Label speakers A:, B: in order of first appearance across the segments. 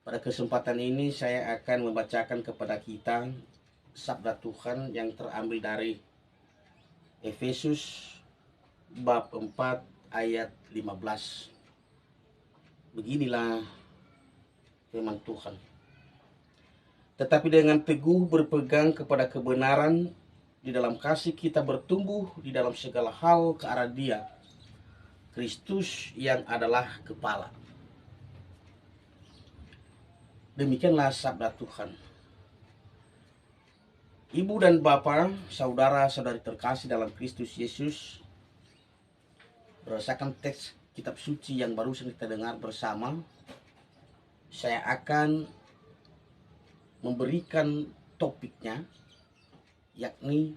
A: Pada kesempatan ini saya akan membacakan kepada kita sabda Tuhan yang terambil dari Efesus bab 4 ayat 15. Beginilah firman Tuhan. Tetapi dengan teguh berpegang kepada kebenaran, di dalam kasih kita bertumbuh di dalam segala hal ke arah Dia, Kristus yang adalah kepala. Demikianlah sabda Tuhan. Ibu dan bapak, saudara-saudari terkasih dalam Kristus Yesus, berdasarkan teks kitab suci yang barusan kita dengar bersama, saya akan memberikan topiknya, yakni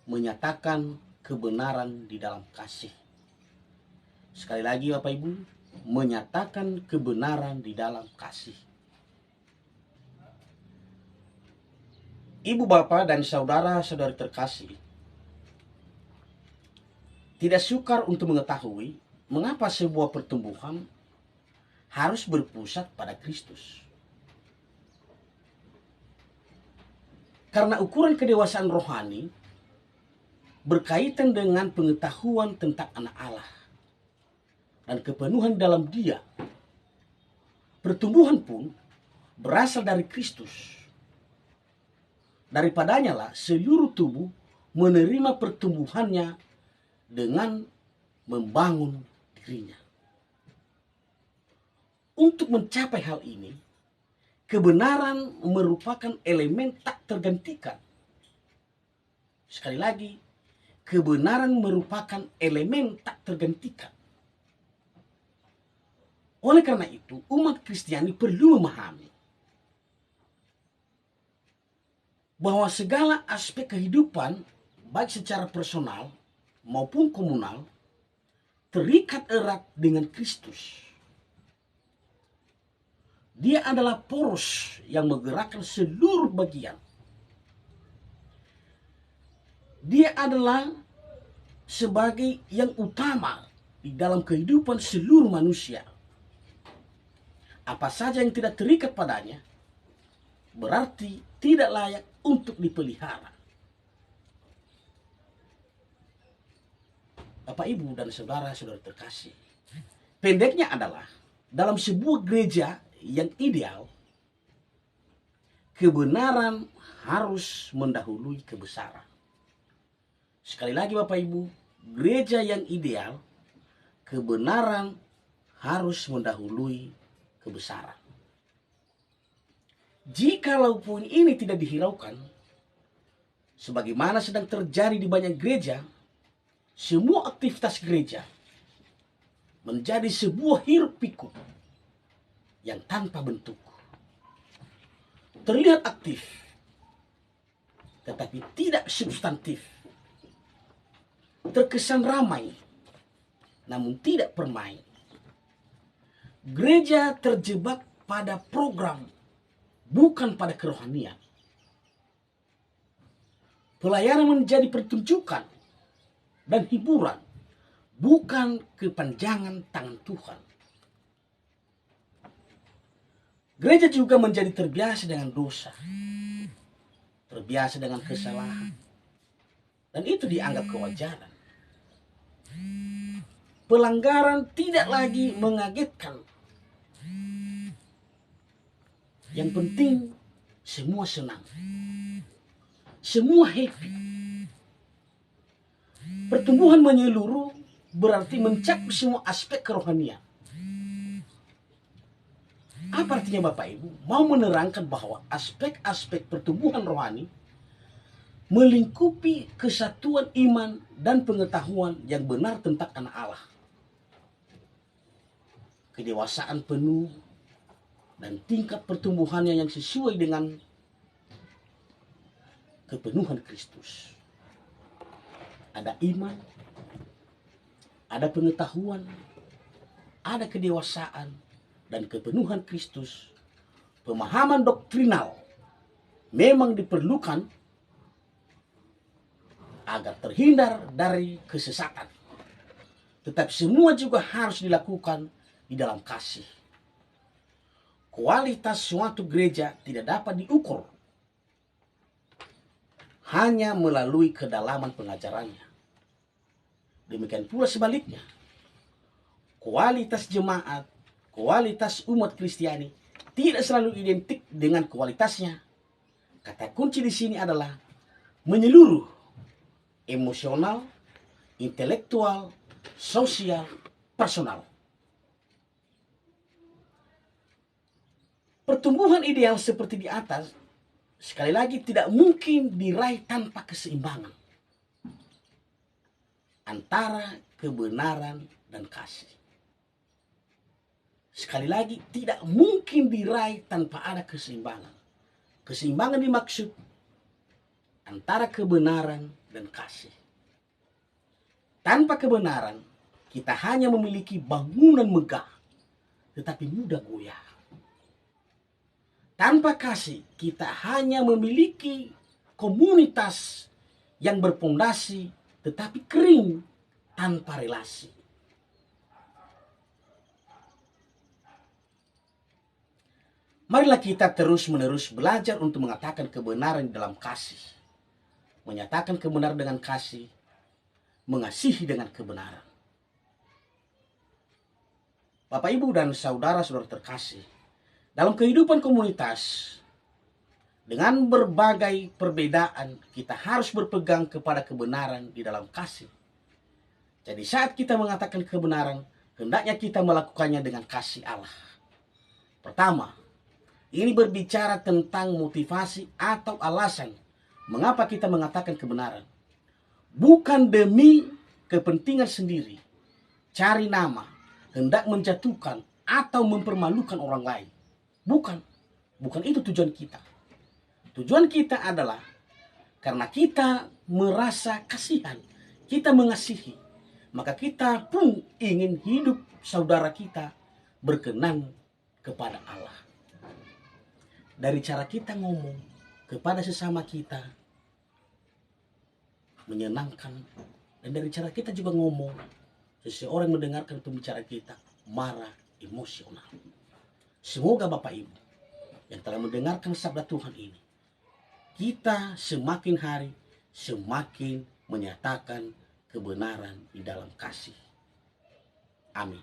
A: menyatakan kebenaran di dalam kasih. Sekali lagi Bapak Ibu, menyatakan kebenaran di dalam kasih. Ibu, bapak, dan saudara-saudari terkasih, tidak sukar untuk mengetahui mengapa sebuah pertumbuhan harus berpusat pada Kristus. Karena ukuran kedewasaan rohani berkaitan dengan pengetahuan tentang anak Allah dan kepenuhan dalam Dia. Pertumbuhan pun berasal dari Kristus. Daripadanya lah seluruh tubuh menerima pertumbuhannya dengan membangun dirinya. Untuk mencapai hal ini, kebenaran merupakan elemen tak tergantikan. Sekali lagi, kebenaran merupakan elemen tak tergantikan. Oleh karena itu, umat Kristiani perlu memahami bahwa segala aspek kehidupan, baik secara personal maupun komunal, terikat erat dengan Kristus. Dia adalah poros yang menggerakkan seluruh bagian. Dia adalah sebagai yang utama di dalam kehidupan seluruh manusia. Apa saja yang tidak terikat padanya berarti tidak layak untuk dipelihara. Bapak, Ibu, dan saudara-saudara terkasih, pendeknya adalah dalam sebuah gereja yang ideal, kebenaran harus mendahului kebesaran. Sekali lagi Bapak Ibu, gereja yang ideal, kebenaran harus mendahului kebesaran. Jikalaupun ini tidak dihiraukan, sebagaimana sedang terjadi di banyak gereja, semua aktivitas gereja menjadi sebuah hiruk pikuk yang tanpa bentuk. Terlihat aktif, tetapi tidak substantif. Terkesan ramai, namun tidak permain. Gereja terjebak pada program, bukan pada kerohanian. Pelayanan menjadi pertunjukan dan hiburan, bukan kepanjangan tangan Tuhan. Gereja juga menjadi terbiasa dengan dosa, terbiasa dengan kesalahan, dan itu dianggap kewajaran. Pelanggaran tidak lagi mengagetkan. Yang penting semua senang, semua happy. Pertumbuhan menyeluruh berarti mencakup semua aspek kerohanian. Apa artinya Bapak Ibu? Mau menerangkan bahwa aspek-aspek pertumbuhan rohani melingkupi kesatuan iman dan pengetahuan yang benar tentang anak Allah. Kedewasaan penuh dan tingkat pertumbuhannya yang sesuai dengan kepenuhan Kristus. Ada iman, ada pengetahuan, ada kedewasaan, dan kepenuhan Kristus. Pemahaman doktrinal memang diperlukan agar terhindar dari kesesatan. Tetapi semua juga harus dilakukan di dalam kasih. kualitas suatu gereja tidak dapat diukur hanya melalui kedalaman pengajarannya. Demikian pula sebaliknya, kualitas jemaat, kualitas umat Kristiani tidak selalu identik dengan kualitasnya. Kata kunci di sini adalah menyeluruh, emosional, intelektual, sosial, personal. Pertumbuhan ideal seperti di atas sekali lagi tidak mungkin diraih tanpa keseimbangan antara kebenaran dan kasih. Sekali lagi tidak mungkin diraih tanpa ada keseimbangan. Keseimbangan dimaksud antara kebenaran dan kasih. Tanpa kebenaran kita hanya memiliki bangunan megah tetapi mudah goyah. Tanpa kasih, kita hanya memiliki komunitas yang berpondasi tetapi kering tanpa relasi. Marilah kita terus-menerus belajar untuk mengatakan kebenaran dalam kasih. Menyatakan kebenaran dengan kasih, mengasihi dengan kebenaran. Bapak, Ibu, dan saudara-saudara terkasih, dalam kehidupan komunitas, dengan berbagai perbedaan, kita harus berpegang kepada kebenaran di dalam kasih. Jadi saat kita mengatakan kebenaran, hendaknya kita melakukannya dengan kasih Allah. Pertama, ini berbicara tentang motivasi atau alasan mengapa kita mengatakan kebenaran. Bukan demi kepentingan sendiri, cari nama, hendak menjatuhkan atau mempermalukan orang lain. Bukan itu tujuan kita. Tujuan kita adalah karena kita merasa kasihan, kita mengasihi, maka kita pun ingin hidup saudara kita berkenan kepada Allah. Dari cara kita ngomong kepada sesama kita menyenangkan, dan dari cara kita juga ngomong, seseorang mendengarkan pembicaraan kita marah, emosional. Semoga Bapak Ibu yang telah mendengarkan sabda Tuhan ini, kita semakin hari semakin menyatakan kebenaran di dalam kasih. Amin.